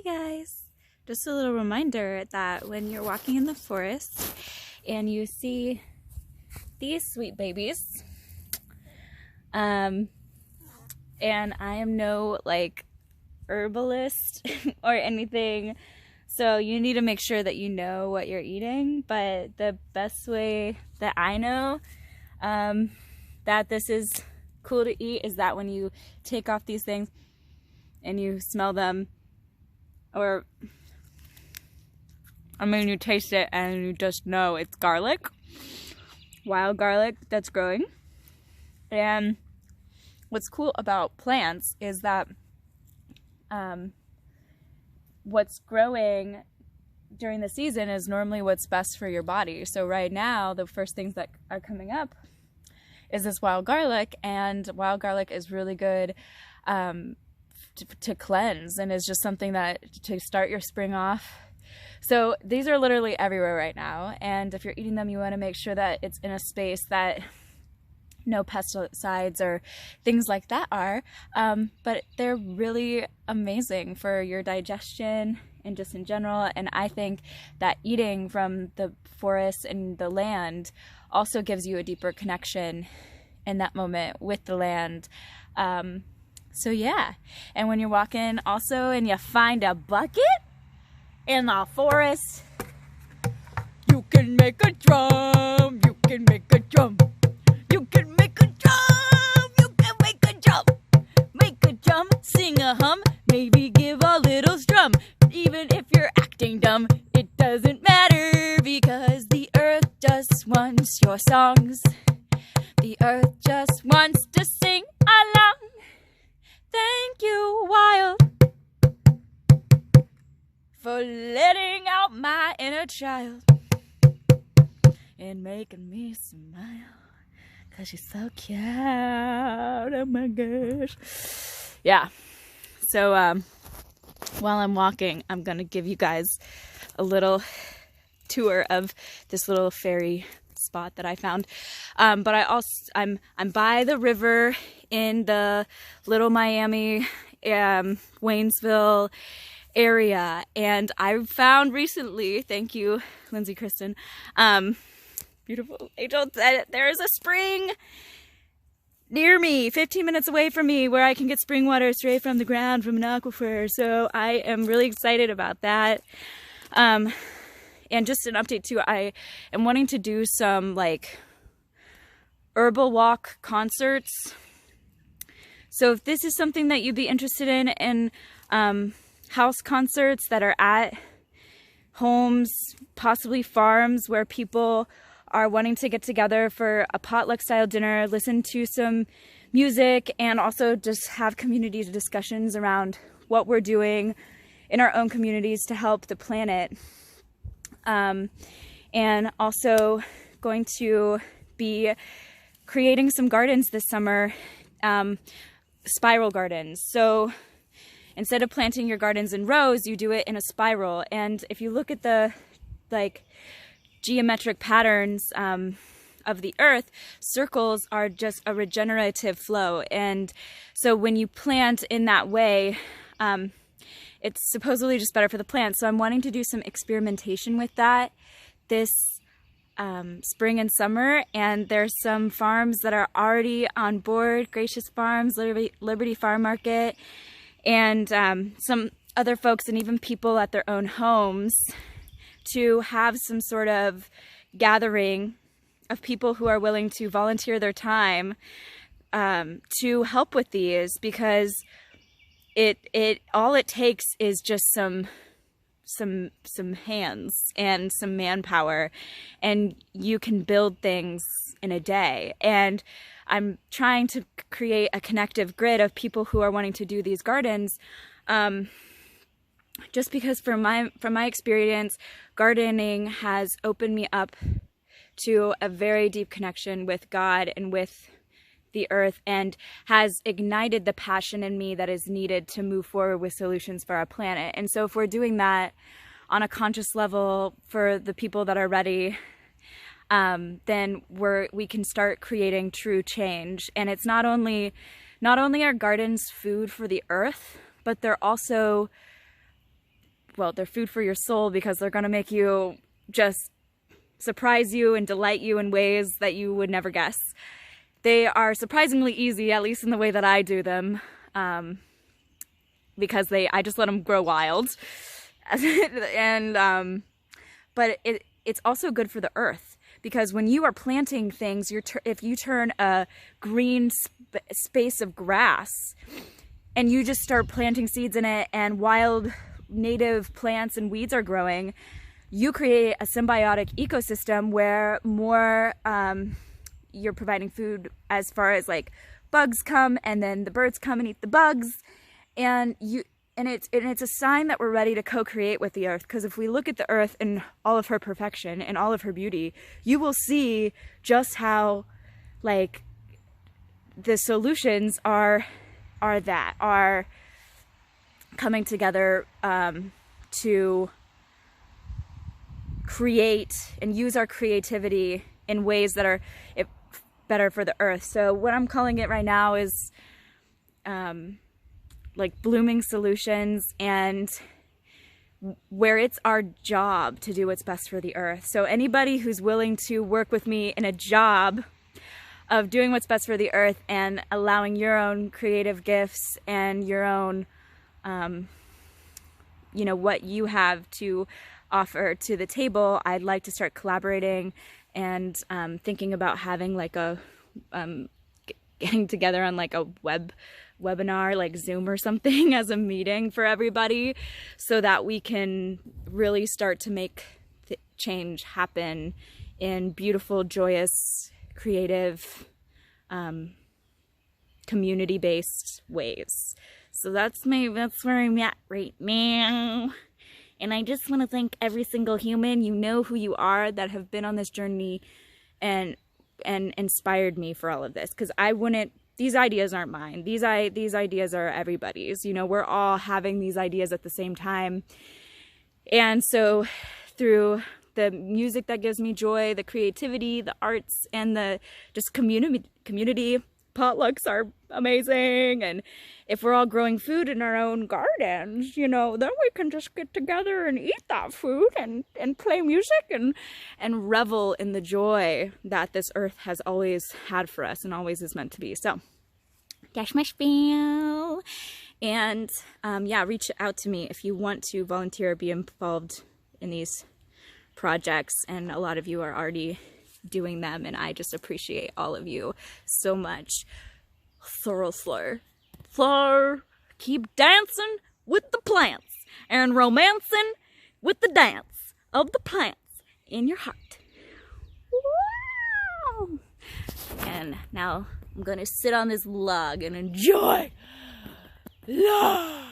guys! Just a little reminder that when you're walking in the forest and you see these sweet babies, and I am no herbalist or anything, so you need to make sure that you know what you're eating. But the best way that I know that this is cool to eat is that when you take off these things and you smell them, or you taste it and you just know it's garlic, wild garlic that's growing. And what's cool about plants is that what's growing during the season is normally what's best for your body. So right now, the first things that are coming up is this wild garlic, and wild garlic is really good to cleanse, and is just something that to start your spring off. So these are literally everywhere right now, and if you're eating them, you want to make sure that it's in a space that no pesticides or things like that are, but they're really amazing for your digestion and just in general. And I think that eating from the forest and the land also gives you a deeper connection in that moment with the land. So yeah, and when you're walking also and you find a bucket in the forest, you can make a drum, you can make a drum. You can make a drum, you can make a drum. Make a drum, sing a hum, maybe give a little strum. Even if you're acting dumb, it doesn't matter, because the earth just wants your songs. The earth just wants to sing along. Thank you, wild, for letting out my inner child and making me smile. 'Cause she's so cute. Oh my gosh. Yeah. So while I'm walking, I'm gonna give you guys a little tour of this little fairy spot that I found. But I'm by the river in the Little Miami, Waynesville area, and I found recently, thank you, Lindsay Kristen, beautiful angel, that there is a spring near me, 15 minutes away from me, where I can get spring water straight from the ground from an aquifer. So I am really excited about that. And just an update too, I am wanting to do some herbal walk concerts. So if this is something that you'd be interested in house concerts that are at homes, possibly farms, where people are wanting to get together for a potluck style dinner, listen to some music, and also just have community discussions around what we're doing in our own communities to help the planet. And also going to be creating some gardens this summer, spiral gardens. So instead of planting your gardens in rows, you do it in a spiral. And if you look at the geometric patterns of the earth, circles are just a regenerative flow. And so when you plant in that way, it's supposedly just better for the plants. So I'm wanting to do some experimentation with that this spring and summer. And there's some farms that are already on board, Gracious Farms, Liberty Farm Market, and some other folks, and even people at their own homes, to have some sort of gathering of people who are willing to volunteer their time to help with these, because it all it takes is just some hands and some manpower, and you can build things in a day. And I'm trying to create a connective grid of people who are wanting to do these gardens, just because from my experience, gardening has opened me up to a very deep connection with God and with the earth, and has ignited the passion in me that is needed to move forward with solutions for our planet. And so if we're doing that on a conscious level for the people that are ready, then we can start creating true change. And it's not only are gardens food for the earth, but they're also well, they're food for your soul because they're going to make you just surprise you and delight you in ways that you would never guess. They are surprisingly easy, at least in the way that I do them, because I just let them grow wild. And but it's also good for the earth, because when you are planting things, if you turn a green space of grass and you just start planting seeds in it, and wild native plants and weeds are growing, you create a symbiotic ecosystem where more you're providing food as far as like bugs come, and then the birds come and eat the bugs, and it's a sign that we're ready to co-create with the earth. Because if we look at the earth in all of her perfection and all of her beauty, you will see just how like the solutions are coming together to create and use our creativity in ways that are better for the earth. So what I'm calling it right now is like blooming solutions, and where it's our job to do what's best for the earth. So anybody who's willing to work with me in a job of doing what's best for the earth and allowing your own creative gifts and your own you know, what you have to offer to the table, I'd like to start collaborating and thinking about having like a getting together on like a webinar, like Zoom or something, as a meeting for everybody, so that we can really start to make change happen in beautiful, joyous, creative, community-based ways. So that's where I'm at right now. And I just want to thank every single human, you know who you are, that have been on this journey and inspired me for all of this. Because these ideas aren't mine. These ideas are everybody's. You know, we're all having these ideas at the same time. And so through the music that gives me joy, the creativity, the arts, and the just community, potlucks are amazing. And if we're all growing food in our own gardens, you know, then we can just get together and eat that food and play music and revel in the joy that this earth has always had for us and always is meant to be. So that's my spiel. And yeah, reach out to me if you want to volunteer or be involved in these projects. And a lot of you are already doing them, and I just appreciate all of you so much. Thorough keep dancing with the plants and romancing with the dance of the plants in your heart. Wow. And now I'm gonna sit on this log and enjoy love.